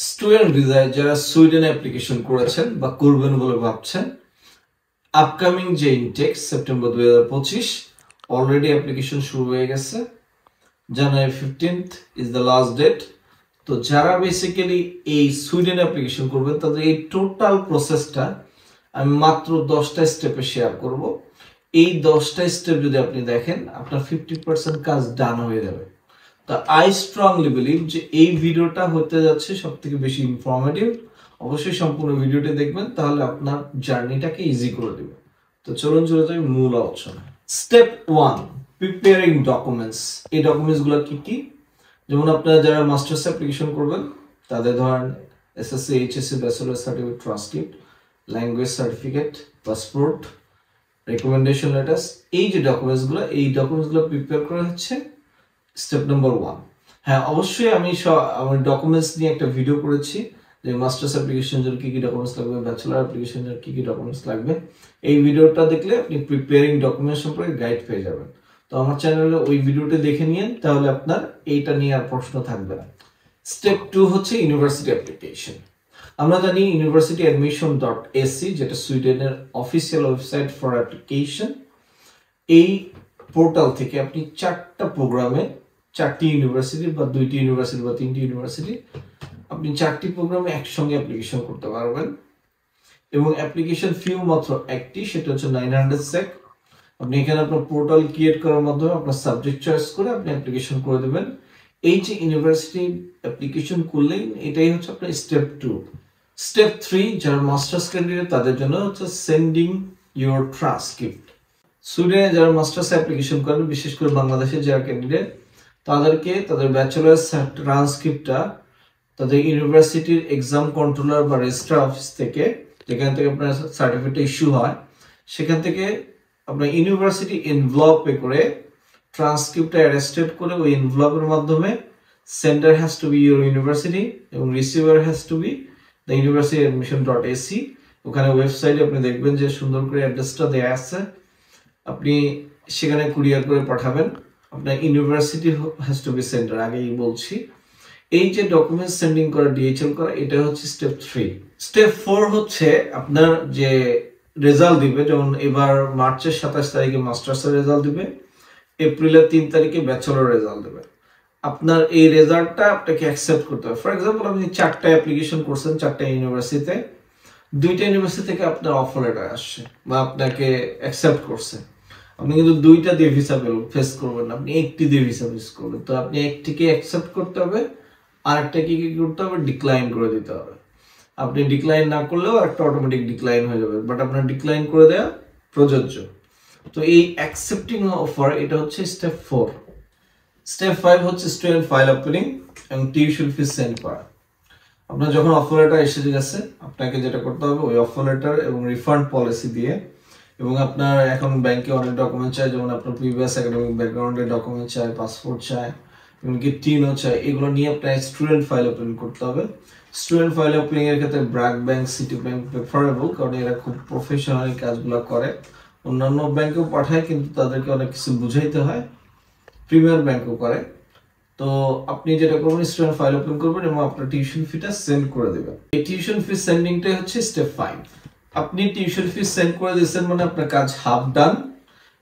Student ভিসায় যারা Sweden application করেছেন বা করবেন বলে ভাবছেন, আপকামিং যে ইনটেক সেপ্টেম্বর 2025 অলরেডি অ্যাপ্লিকেশন শুরু হয়ে গেছে। January 15th is the last date. তো যারা বেসিক্যালি এই সুইডেন অ্যাপ্লিকেশন করবেন তাদের এই টোটাল প্রসেসটা আমি মাত্র 10টা স্টেপে শেয়ার করব। এই 10টা স্টেপ যদি আপনি দেখেন আপনার 50% কাজ ডান হয়ে যাবে। তো আই স্ট্রংলি বিলিভ যে এই ভিডিওটা হতে যাচ্ছে সব থেকে বেশি ইনফরমেটিভ। অবশ্যই সম্পূর্ণ ভিডিওটি দেখবেন, তাহলে আপনার জার্নিটাকে ইজি করে দেবে। তো চলুন চলে যাই মূল আলোচনা। Step 1, preparing documents. এই ডকুমেন্টসগুলো কি কি? যেমন আপনারা যারা মাস্টার্স অ্যাপ্লিকেশন করবেন তাদের ধরেন SSC, HSC, bachelor certificate, transcript, language certificate, passport, recommendation letters. এই যে ডকুমেন্টসগুলো প্রিপেয়ার করা হচ্ছে স্টেপ নাম্বার 1। হ্যাঁ, অবশ্যই আমি আমার ডকুমেন্টস নিয়ে একটা ভিডিও করেছি যে মাস্টার্স অ্যাপ্লিকেশন জন্য কি কি ডকুমেন্টস লাগবে, ব্যাচেলর অ্যাপ্লিকেশন জন্য কি কি ডকুমেন্টস লাগবে। এই ভিডিওটা দেখলে আপনি প্রিপেয়ারিং ডকুমেন্টস সম্পর্কে গাইড পেয়ে যাবেন। তো আমার চ্যানেলে ওই ভিডিওটা দেখে নিন, তাহলে আপনার এইটা নিয়ে আর প্রশ্ন থাকবে না। স্টেপ 2 হচ্ছে ইউনিভার্সিটি অ্যাপ্লিকেশন। আমরা জানি ইউনিভার্সিটি অ্যাডমিশন .এসি, যেটা সুইডেনের অফিসিয়াল ওয়েবসাইট ফর অ্যাপ্লিকেশন। এই পোর্টাল থেকে আপনি 4টা প্রোগ্রামে 4টি ইউনিভার্সিটি বা 2টি ইউনিভার্সিটি বা 3টি ইউনিভার্সিটি আপনি 4টি প্রোগ্রামে একসঙ্গে অ্যাপ্লিকেশন করতে পারবেন। এবং অ্যাপ্লিকেশন ফিও মাত্র একটি, সেটা হচ্ছে 900 SEK। আপনি এখানে আপনার পোর্টাল ক্রিয়েট করার মাধ্যমে আপনার সাবজেক্ট চয়েস করে আপনি অ্যাপ্লিকেশন করে দেবেন। এই যে ইউনিভার্সিটি অ্যাপ্লিকেশন করলেন, এটাই হচ্ছে আপনার স্টেপ 2। স্টেপ 3 যারা মাস্টার্স ক্যান্ডিডেট তাদের জন্য হচ্ছে সেন্ডিং ইউর ট্রান্সক্রিপ্ট। সুইডেনে যারা মাস্টার্স অ্যাপ্লিকেশন করেন, বিশেষ করে বাংলাদেশের যারা ক্যান্ডিডেট, তাদেরকে তাদের ব্যাচেলার ট্রান্সক্রিপ্টটা তাদের ইউনিভার্সিটির এক্সাম কন্ট্রোলার বা রেজিস্ট্রার অফিস থেকে, যেখান থেকে আপনার সার্টিফিকেট ইস্যু হয়, সেখান থেকে আপনার ইউনিভার্সিটি এনভেলপে করে ট্রান্সক্রিপ্টটা অ্যারেস্টেড করে ওই এনভেলপের মাধ্যমে sender has to be your university এবং receiver has to be the university admission .AC. ওখানে ওয়েবসাইটে আপনি দেখবেন যে সুন্দর করে অ্যাড্রেসটা দেওয়া আছে, আপনি সেখানে কুরিয়ার করে পাঠাবেন। আপনার university has to be centre, আগেই বলছি। এই যে ডকুমেন্ট সেন্ডিং করা, ডিএইচএল করা, এটা হচ্ছে স্টেপ 3। স্টেপ 4 হচ্ছে আপনার যে রেজাল্ট দিবে, যেমন এবার মার্চের 27 তারিখে মাস্টার্সের রেজাল্ট দিবে, এপ্রিলের 3 তারিখে ব্যাচেলর রেজাল্ট দেবে। আপনার এই রেজাল্টটা আপনাকে অ্যাকসেপ্ট করতে হবে। ফর এক্সাম্পল, আপনি 4টা অ্যাপ্লিকেশন করছেন 4টা ইউনিভার্সিটিতে, 2টা ইউনিভার্সিটি থেকে আপনার অফার লেটার আসছে বা আপনাকে অ্যাকসেপ্ট করছে। আপনি কিন্তু 2টা দিয়ে ভিসা ফেস করবেন না, আপনি একটি দিয়ে ভিসা ফেস করবেন। তো আপনি একটিকে অ্যাকসেপ্ট করতে হবে, আরেকটা কি করতে হবে, ডিক্লাইন করে দিতে হবে। আপনি ডিক্লাইন না করলেও একটা অটোমেটিক ডিক্লাইন হয়ে যাবে, বাট আপনার ডিক্লাইন করে দেওয়া প্রযোজ্য। তো এই অ্যাকসেপ্টিং অফার, এটা হচ্ছে স্টেপ 4। স্টেপ 5 হচ্ছে স্টুডেন্ট ফাইল ওপেনিং এবং টিউশন ফি সেন্ড করা। আপনার যখন অফার লেটার এসে গেছে, আপনাকে যেটা করতে হবে ওই অফার লেটার এবং রিফান্ড পলিসি দিয়ে, এবং আপনার এখন ব্যাংকে অনেক ডকুমেন্ট চাই, যেমন আপনার প্রিভিয়াস একাডেমিক ব্যাকগ্রাউন্ডের ডকুমেন্ট চাই, পাসপোর্ট চাই, এমনকি টিনও চাই। এগুলো নিয়ে আপনার স্টুডেন্ট ফাইল ওপেন করতে হবে। স্টুডেন্ট ফাইল ওপেনিং এর ক্ষেত্রে BRAC bank, city bank preferable, কারণ এরা খুব প্রফেশনালি কাজগুলো করে। অন্যান্য ব্যাংকেও পাঠায়, কিন্তু তাদেরকে অনেক কিছু বুঝাইতে হয়। প্রিমিয়ার ব্যাংকও করে। তো আপনি যেটা করবেন, স্টুডেন্ট ফাইল ওপেন করবেন এবং আপনার টিউশন ফিটা সেন্ড করে দেবেন। এই টিউশন ফি সেন্ডিংটাই হচ্ছে স্টেপ 5। আপনি টিউশন ফি সেন্ড করে দিয়েছেন মানে আপনার কাজ হাফ ডান।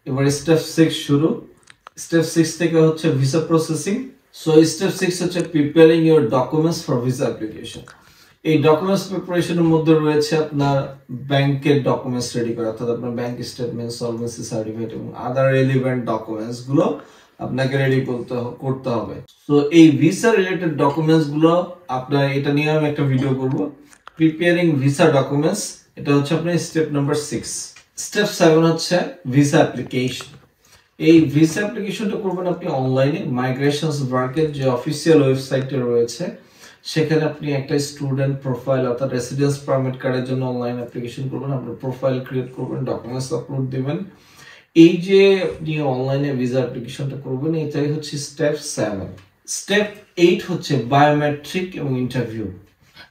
এবার স্টেপ 6 শুরু। স্টেপ 6 থেকে হচ্ছে ভিসা প্রসেসিং। সো স্টেপ 6 হচ্ছে preparing your documents for visa application. এই ডকুমেন্টস প্রিপারেশনের মধ্যে রয়েছে আপনার ব্যাংকের ডকুমেন্টস রেডি করা, অর্থাৎ আপনার ব্যাংক স্টেটমেন্ট, সলভেন্সি সার্টিফিকেট এবং আদার রিলেভেন্ট ডকুমেন্টস গুলো আপনাকে রেডি করতে হবে। তো এই ভিসা রিলেটেড ডকুমেন্টস গুলো আপনার, এটা নিয়ে আমি একটা ভিডিও করব, প্রিপেয়ারিং ভিসা ডকুমেন্টস। এটা হচ্ছে আপনার স্টেপ নাম্বার 6। স্টেপ 7 হচ্ছে ভিসা অ্যাপ্লিকেশন। এই ভিসা অ্যাপ্লিকেশনটা করবেন আপনি অনলাইনে মাইগ্রেশনস ওয়ার্কের যে অফিসিয়াল ওয়েবসাইটে রয়েছে। সেখানে আপনি একটা স্টুডেন্ট প্রোফাইল অর্থাৎ রেসিডেন্স পারমিট কার্ডের জন্য অনলাইন অ্যাপ্লিকেশন করবেন, আপনার প্রোফাইল ক্রিয়েট করবেন, ডকুমেন্টস আপলোড দিবেন। এই যে আপনি অনলাইনে ভিসা অ্যাপ্লিকেশনটা করবেন, এটাই হচ্ছে স্টেপ 7। স্টেপ 8 হচ্ছে বায়োমেট্রিক এবং ইন্টারভিউ।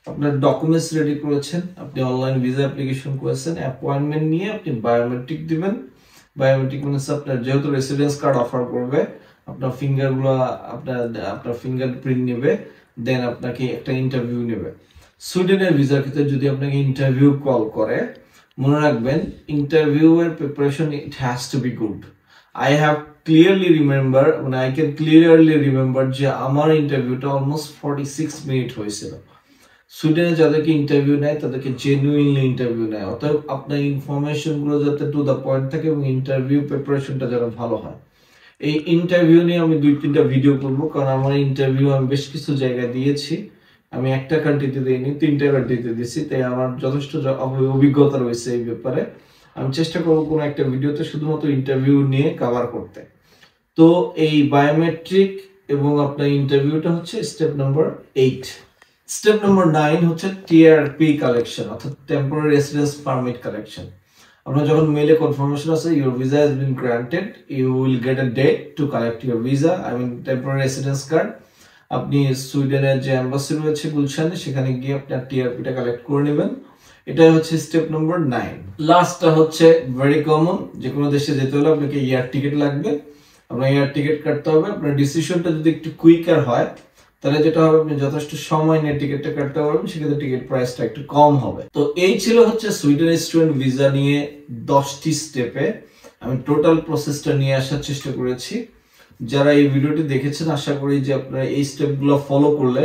আপনার ডকুমেন্টস রেডি করেছেন, আপনি অনলাইন ভিসা অ্যাপ্লিকেশন করেছেন, অ্যাপয়েন্টমেন্ট নিয়ে আপনি বায়োমেট্রিক দিবেন। বায়োমেট্রিক মানে আপনার যেহেতু রেসিডেন্স কার্ড অফার করবে, আপনার ফিঙ্গারগুলো আপনার ফিঙ্গারপ্রিন্ট নেবে, দেন আপনাকে একটা ইন্টারভিউ নেবে। সুইডেনের ভিসার ক্ষেত্রে যদি আপনাকে ইন্টারভিউ কল করে, মনে রাখবেন ইন্টারভিউ এর preparation it has to be good. I have clearly remember, মানে I can clearly remember যে আমার ইন্টারভিউটা অলমোস্ট 46 মিনিট হয়েছিল। সুইডেনে যাদেরকে ইন্টারভিউ নেয় তাদেরকে জেনুইনলি ইন্টারভিউ নেয়, অতএব আপনার ইনফরমেশন গুলো যাতে টু দা পয়েন্ট থাকে এবং ইন্টারভিউ প্রিপারেশনটা যেন ভালো হয়। এই ইন্টারভিউ নিয়ে আমি 2-3টা ভিডিও করব, কারণ আমার ইন্টারভিউ আমি বেশ কিছু জায়গায় দিয়েছি। আমি একটা কান্ট্রিতে দিইনি, 3টা কান্ট্রিতে দিয়েছি, তাই আমার যথেষ্ট অভিজ্ঞতা রয়েছে এই ব্যাপারে। আমি চেষ্টা করবো কোনো একটা ভিডিওতে শুধুমাত্র ইন্টারভিউ নিয়ে কভার করতে। তো এই বায়োমেট্রিক এবং আপনার ইন্টারভিউটা হচ্ছে স্টেপ নাম্বার 8। স্টেপ নাম্বার 9 হচ্ছে টিআরপি কালেকশন, অর্থাৎ টেম্পোরারি রেসিডেন্স পারমিট কালেকশন। আপনার যখন মেলে কনফার্মেশন আছে your visa has been granted, you will get a date to collect your visa, I mean temporary residence card. আপনি সুইডেনের যে এম্বাসি রয়েছে গুলশানে, সেখানে গিয়ে আপনার টিআরপিটা কালেক্ট করে নেবেন। এটা হচ্ছে স্টেপ নাম্বার 9। লাস্টটা হচ্ছে ভেরি কমন, যে কোনো দেশে যেতে হলে আপনাকে এয়ার টিকিট লাগবে। আপনার এয়ার টিকিট কাটতে হবে। আপনার ডিসিশনটা যদি একটু কুইকার হয় তাহলে যেটা হবে, আপনি যথেষ্ট সময় নিয়ে টিকিটটা কাটতে পারবেন, সেক্ষেত্রে টিকিট প্রাইসটা একটু কম হবে। তো এই ছিল হচ্ছে সুইডেন স্টুডেন্ট ভিসা নিয়ে 10টি স্টেপে আমি টোটাল প্রসেসটা নিয়ে আসার চেষ্টা করেছি। যারা এই ভিডিওটি দেখেছেন, আশা করি যে আপনারা এই স্টেপগুলো ফলো করলে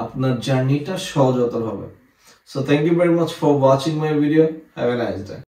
আপনার জার্নিটা সহজতর হবে। So thank you very much for watching my video. Have a nice day.